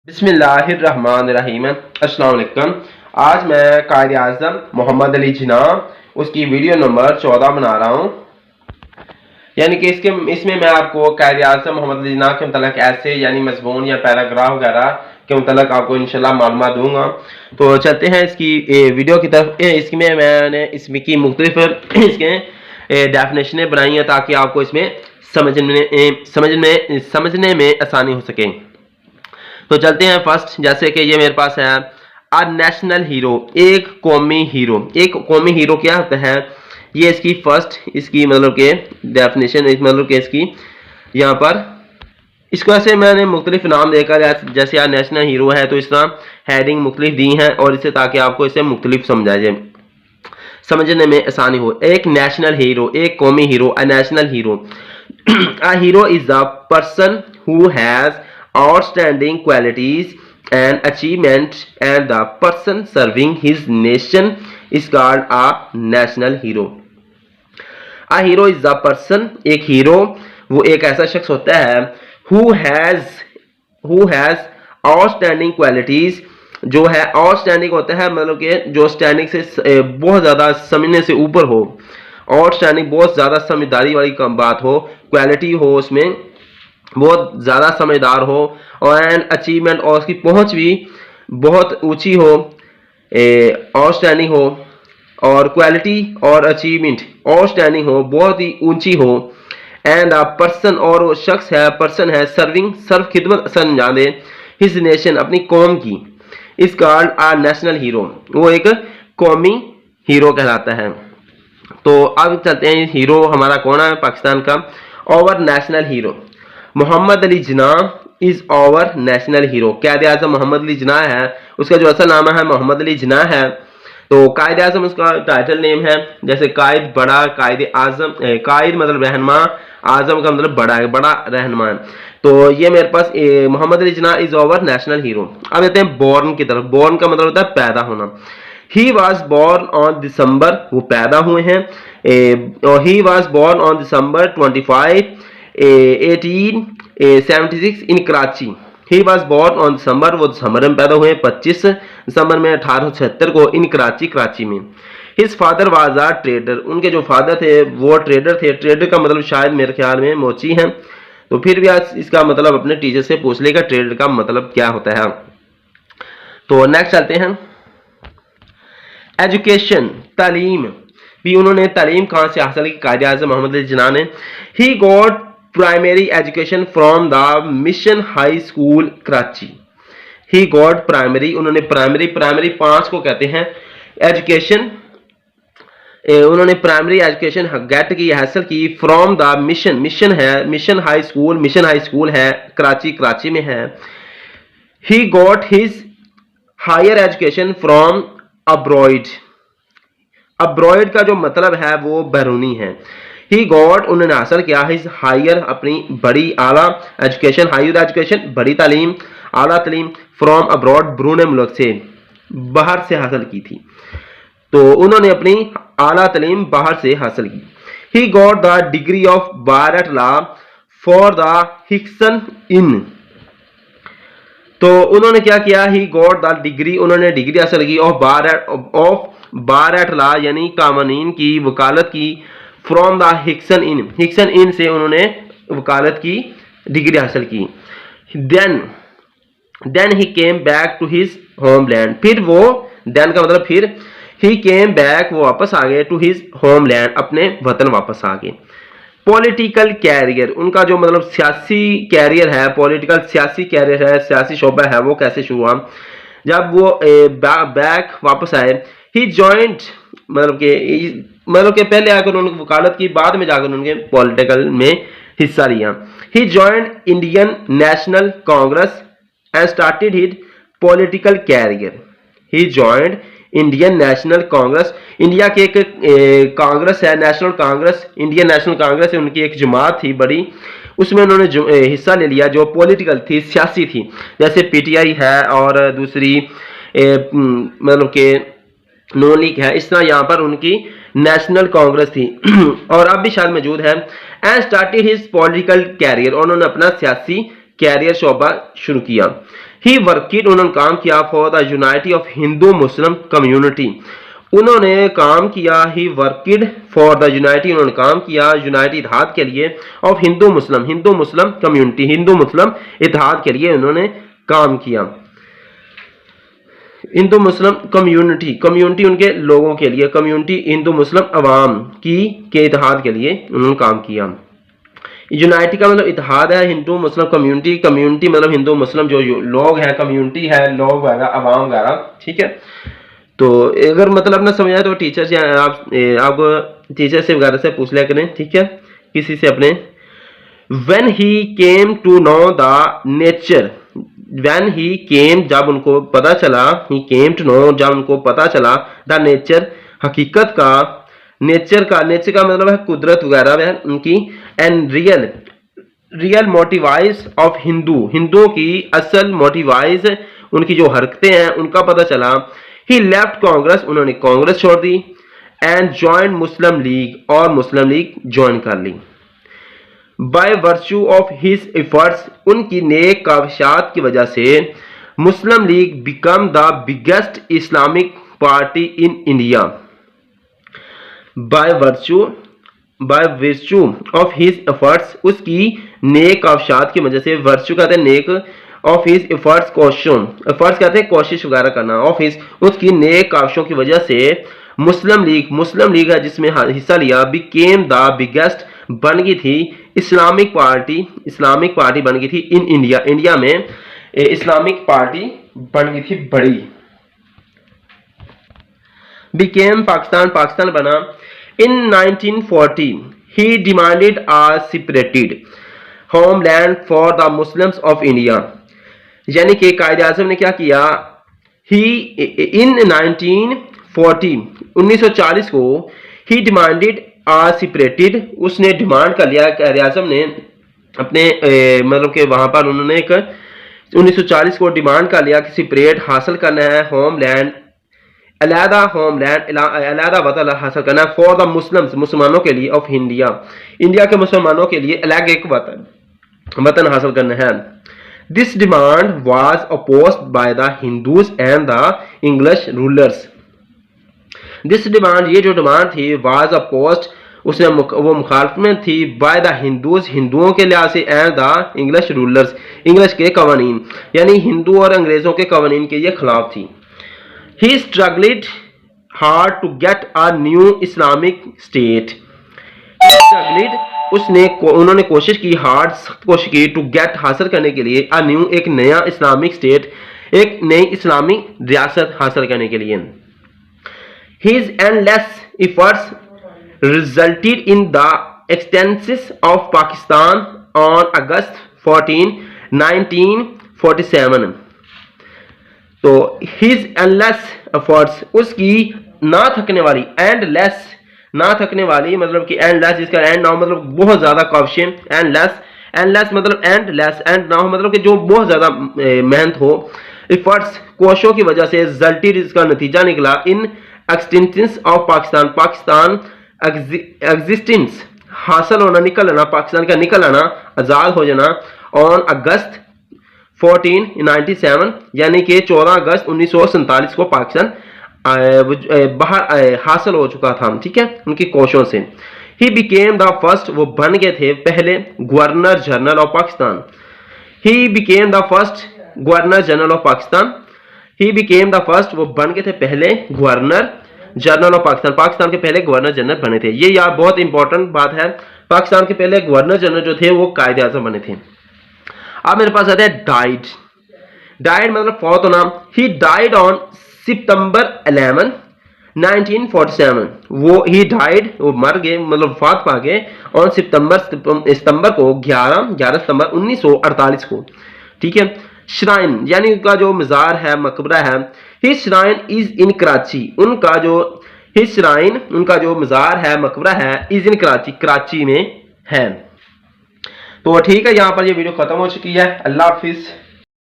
बिस्मिल्लाहिर्रहमानिर्रहीम। अस्सलाम वालेकुम। आज मैं कायद आज़म मोहम्मद अली जिन्ना उसकी वीडियो नंबर 14 बना रहा हूँ। यानी कि इसमें मैं आपको कायद आज़म मोहम्मद अली जिन्ना के मतलब ऐसे यानी मज़मून या पैराग्राफ वगैरह के मतलब आपको इंशाल्लाह मालूमात दूंगा। तो चलते हैं इसकी वीडियो की तरफ। इसमें मैंने इसमें की मुख्तलिफ इसके डेफिनेशनें बनाई हैं ताकि आपको इसमें समझने में आसानी हो सके। तो चलते हैं फर्स्ट, जैसे कि ये मेरे पास है अ नेशनल हीरो, एक कौमी हीरो। एक कौमी हीरो क्या होता है, ये इसकी फर्स्ट इसकी मतलब के डेफिनेशन मतलब के इसकी यहाँ पर इसको ऐसे मैंने मुख्तलिफ नाम देकर जैसे यार नेशनल हीरो है तो इस तरह हेडिंग मुख्तलिफ दी हैं और इसे ताकि आपको इसे मुख्तलिफ समझा जाए, समझने में आसानी हो। एक नेशनल हीरो, एक कौमी hero, a national hero. A hero is a person who has outstanding qualities and achievement, and the person serving his nation is called a national hero. A hero is a person, एक hero वो एक ऐसा शख्स होता है who has outstanding qualities, जो है outstanding होता है मतलब कि जो स्टैंडिंग से बहुत ज़्यादा समझने से ऊपर हो, outstanding बहुत ज़्यादा समझदारी वाली बात हो, क्वालिटी हो उसमें बहुत ज़्यादा समझदार हो, और एंड अचीवमेंट और उसकी पहुंच भी बहुत ऊंची हो, आउटस्टैंडिंग हो, और क्वालिटी और अचीवमेंट आउटस्टैंडिंग हो, बहुत ही ऊंची हो। एंड अ पर्सन, और वो शख्स है पर्सन है सर्व खिदमत सर अंजाम दे हिज नेशन, अपनी कौम की। इस कॉल्ड अ नेशनल हीरो, वो एक कौमी हीरो कहलाता है। तो अब चलते हैं हीरो हमारा कौन है पाकिस्तान का। Our national hero Mohammad Ali Jinnah is our national hero. Quaid Azam Mohammad Ali Jinnah है, उसका जो असल नाम है मोहम्मद अली जिन्ना है। तो कायद आज़म उसका टाइटल नेम है, जैसे कायद बड़ा, कायद आज़म, कायद मतलब रहनुमा, आज़म का मतलब बड़ा है, बड़ा रहनुमा। तो ये मेरे पास Mohammad Ali Jinnah is our national hero. अब आते हैं बॉर्न की तरफ। बॉर्न का मतलब होता है पैदा होना। He was born on December, वो पैदा हुए हैं। He was born on December 25 1876 in Karachi. He was born on December, वो दिसंबर में पैदा हुए 25 दिसंबर में 1876 को इन कराची में। His father was a trader, उनके जो फादर थे वो ट्रेडर थे। ट्रेडर का मतलब शायद मेरे ख्याल में मोची हैं, तो फिर भी आज इसका मतलब अपने टीचर से पूछ लेगा ट्रेडर का मतलब क्या होता है। तो नेक्स्ट चलते हैं। एजुकेशन, तालीम भी उन्होंने तालीम कहाँ से हासिल की कायद आज़म मोहम्मद अली जिन्ना ने। He got primary education from the mission high school Karachi. He got primary, उन्होंने प्राइमरी 5 को कहते हैं एजुकेशन। उन्होंने प्राइमरी एजुकेशन गेट की, हासिल की फ्रॉम द मिशन है मिशन हाई स्कूल है कराची में है। He got his higher education from abroad. Abroad का जो मतलब है वो बैरूनी है। ही गॉट, उन्होंने हासिल किया हिज हायर, अपनी बड़ी आला एजुकेशन, हायर एजुकेशन बड़ी तालीम, आला तालीम, फ्रॉम अब्रॉड, ब्रून मुल्क से, बाहर से हासिल की थी। तो उन्होंने अपनी आला तालीम बाहर से हासिल की। He got the degree of bar at law for the Hickson Inn. तो उन्होंने क्या किया, ही गॉट द डिग्री, उन्होंने डिग्री हासिल की ऑफ बार एट लॉ यानी कानून की वकालत की, फ्रॉम द हिक्सन इन से उन्होंने वकालत की डिग्री हासिल की। देन ही came back to his homeland, फिर वो देन का मतलब फिर, ही केम बैक वो वापस आ गए, टू हिज होमलैंड अपने वतन वापस आ गए। पॉलिटिकल कैरियर, उनका जो मतलब सियासी कैरियर है, पॉलिटिकल सियासी कैरियर है, सियासी शोबा है, वो कैसे शुरू हुआ, जब वो बैक वापस आए। ही जॉइंट मतलब के पहले आकर उन्होंने वकालत की, बाद में जाकर उनके पॉलिटिकल में हिस्सा लिया। He joined Indian National Congress and started his political career. He joined Indian National Congress, India की एक कांग्रेस है National Congress, Indian National Congress है, उनकी एक जमात थी बड़ी, उसमें उन्होंने हिस्सा ले लिया जो पॉलिटिकल थी, सियासी थी, जैसे पीटीआई है और दूसरी मतलब के नून लीग है। इस तरह यहाँ पर उनकी नेशनल कांग्रेस थी और अब भी शायद मौजूद है। And started his political career, उन्होंने अपना सियासी कैरियर शोबा शुरू किया। ही वर्किड, उन्होंने काम किया for the unity of Hindu Muslim community, उन्होंने काम किया, he worked for the unity, उन्होंने काम किया यूनाइटी इत्तेहाद के लिए, ऑफ हिंदू मुस्लिम कम्युनिटी, हिंदू मुस्लिम इत्तेहाद के लिए उन्होंने काम किया। हिंदू मुस्लिम कम्युनिटी, कम्युनिटी उनके लोगों के लिए, कम्युनिटी हिंदू मुस्लिम अवाम की के इत्तेहाद के लिए उन्होंने काम किया। यूनाइटी का मतलब इत्तेहाद है, हिंदू मुस्लिम कम्युनिटी, कम्युनिटी मतलब हिंदू मुस्लिम जो लोग हैं, कम्युनिटी है लोग वगैरह, अवाम वगैरह, ठीक है। तो अगर मतलब ना समझ आए तो टीचर से आप टीचर से वगैरह से पूछ लिया करें, ठीक है, किसी से अपने। When he came to know the nature, when he came, जब उनको पता चला, he came to know, जब उनको पता चला, the nature, हकीकत का, नेचर का मतलब है कुदरत वगैरह है उनकी, एंड रियल मोटिवाइज ऑफ हिंदुओं की असल मोटिवाइज, उनकी जो हरकतें हैं उनका पता चला। ही लेफ्ट कांग्रेस, उन्होंने कांग्रेस छोड़ दी, एंड ज्वाइन मुस्लिम लीग, और मुस्लिम लीग ज्वाइन कर ली। By virtue of his efforts, उनकी नेक काविशात की वजह से, Muslim League became the biggest Islamic party in India. By virtue of his efforts, उसकी नेक काविशात की वजह से, वर्च्यू कहते हैं नेक, ऑफ हिज एफर्ट्स, एफर्ट्स कहते हैं कोशिश वगैरह करना, ऑफ हिज, उसकी नेक काविशों की वजह से, मुस्लिम लीग है जिसमें हिस्सा लिया, बिकेम द बिगेस्ट, बन गई थी, इस्लामिक पार्टी बन गई थी, इन इंडिया में इस्लामिक पार्टी बन गई थी बड़ी। बिकेम पाकिस्तान बना। In 1940 he demanded a separated homeland for the Muslims of India, यानी कि कायदे आज़म ने क्या किया, ही इन 1940 को, ही डिमांडेड आ सेपरेटेड, उसने डिमांड कर लिया, कायदे आज़म ने अपने मतलब कि वहां पर उन्होंने एक 1940 को डिमांड कर लिया कि सेपरेट हासिल करना है होमलैंड, अलहदा वतन हासिल करना है, फॉर द मुस्लिम्स, मुसलमानों के लिए, ऑफ इंडिया के मुसलमानों के लिए अलग एक वतन हासिल करना है। This demand was opposed by the Hindus and the English rulers. This demand, ये जो डिमांड थी, वाज अपोज्ड, उसने वो मुखालफत में थी, बाय द हिंदूज, हिंदुओं के लिहाज से, and the English rulers, English के कवानीन, यानी हिंदू और अंग्रेजों के कवानीन के ये खिलाफ थी। He struggled hard to get a new Islamic state, उन्होंने कोशिश की, हार्ड सख्त कोशिश की, टू गेट हासिल करने के लिए, अ न्यू एक नया इस्लामिक स्टेट, एक नई इस्लामी रियासत हासिल करने के लिए। His endless efforts resulted in the extension of Pakistan on August 14, 1947. तो his endless efforts, उसकी ना थकने वाली, endless ना थकने वाली मतलब कि endless, जिसका end ना हो मतलब बहुत ज़्यादा काविशें, endless मतलब endless, end ना हो मतलब कि जो बहुत ज़्यादा मेहनत हो, efforts कोशिशों की वजह से, resulted इसका नतीजा निकला, in extension of Pakistan existence, हासिल होना, निकल आना, पाकिस्तान का निकल आना, आज़ाद हो जाना, ऑन अगस्त 1497, यानी कि 14 अगस्त 1947 को पाकिस्तान बाहर हासिल हो चुका था, ठीक है, उनकी कोशिशों से। ही बिकेम द फर्स्ट, वो बन गए थे पहले governor general of Pakistan. He became the first governor general of Pakistan, he became the first, वो बन गए थे पहले गवर्नर जनरल ऑफ पाकिस्तान के पहले गवर्नर जनरल बने थे। ये यार बहुत इंपॉर्टेंट बात है, पाकिस्तान के पहले गवर्नर जनरल जो थे वो कायदे आज़म बने थे। अब मेरे पास आता है डाइड मतलब फौत होना। ही डाइड ऑन सितंबर 11, 1947, वो ही डाइड, वो मर गए मतलब वफात पा गए, ऑन सितंबर को 11 सितंबर 1948 को, ठीक है। श्राइन यानी उनका जो मज़ार है, मकबरा है, his shrine is in Karachi, उनका जो हिज श्राइन, उनका जो मज़ार है, मकबरा है, इज इन कराची में है। तो ठीक है, यहाँ पर ये वीडियो खत्म हो चुकी है। अल्लाह हाफिज़।